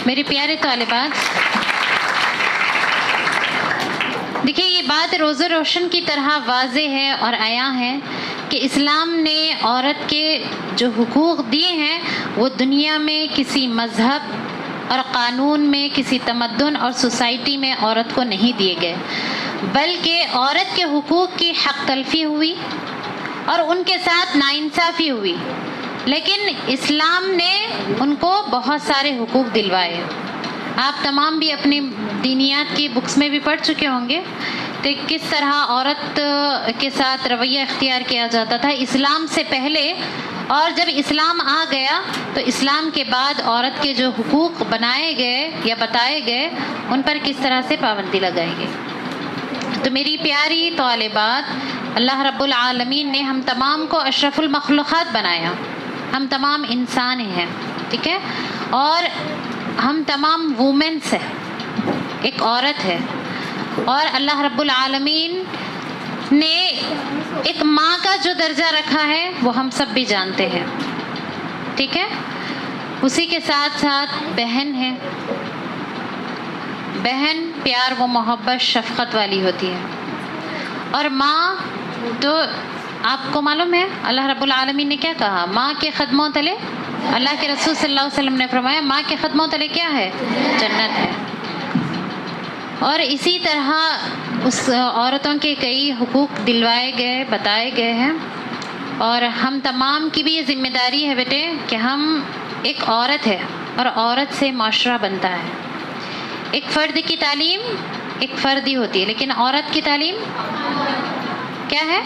میرے پیارے طالبات، دیکھیے یہ بات روز روشن کی طرح واضح ہے اور عیاں ہے کہ اسلام نے عورت کے جو حقوق دیے ہیں وہ دنیا میں کسی مذہب اور قانون میں، کسی تمدن اور سوسائٹی میں عورت کو نہیں دیے گئے، بلکہ عورت کے حقوق کی حق تلفی ہوئی اور ان کے ساتھ ناانصافی ہوئی، لیکن اسلام نے ان کو بہت سارے حقوق دلوائے۔ آپ تمام بھی اپنی دینیات کی بکس میں بھی پڑھ چکے ہوں گے کہ کس طرح عورت کے ساتھ رویہ اختیار کیا جاتا تھا اسلام سے پہلے، اور جب اسلام آ گیا تو اسلام کے بعد عورت کے جو حقوق بنائے گئے یا بتائے گئے ان پر کس طرح سے پابندی لگائی گئی۔ تو میری پیاری طالبات، اللہ رب العالمین نے ہم تمام کو اشرف المخلوقات بنایا، ہم تمام انسان ہیں، ٹھیک ہے، اور ہم تمام وومنس ہیں، ایک عورت ہے، اور اللہ رب العالمین نے ایک ماں کا جو درجہ رکھا ہے وہ ہم سب بھی جانتے ہیں، ٹھیک ہے۔ اسی کے ساتھ ساتھ بہن ہے، بہن پیار و محبت شفقت والی ہوتی ہے، اور ماں تو آپ کو معلوم ہے اللہ رب العالمین نے کیا کہا، ماں کے قدموں تلے، اللہ کے رسول صلی اللہ علیہ وسلم نے فرمایا ماں کے قدموں تلے کیا ہے، جنت ہے۔ اور اسی طرح اس عورتوں کے کئی حقوق دلوائے گئے، بتائے گئے ہیں، اور ہم تمام کی بھی یہ ذمہ داری ہے بیٹے کہ ہم، ایک عورت ہے اور عورت سے معاشرہ بنتا ہے۔ ایک فرد کی تعلیم ایک فرد ہی ہوتی ہے، لیکن عورت کی تعلیم کیا ہے،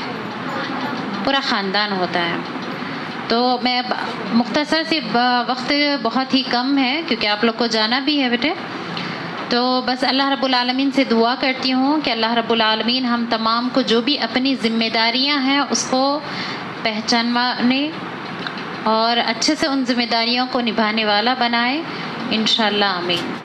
پورا خاندان ہوتا ہے۔ تو میں مختصر سی، وقت بہت ہی کم ہے کیونکہ آپ لوگ کو جانا بھی ہے بیٹے، تو بس اللہ رب العالمین سے دعا کرتی ہوں کہ اللہ رب العالمین ہم تمام کو جو بھی اپنی ذمہ داریاں ہیں اس کو پہچانوانے اور اچھے سے ان ذمہ داریوں کو نبھانے والا بنائے، انشاءاللہ آمین۔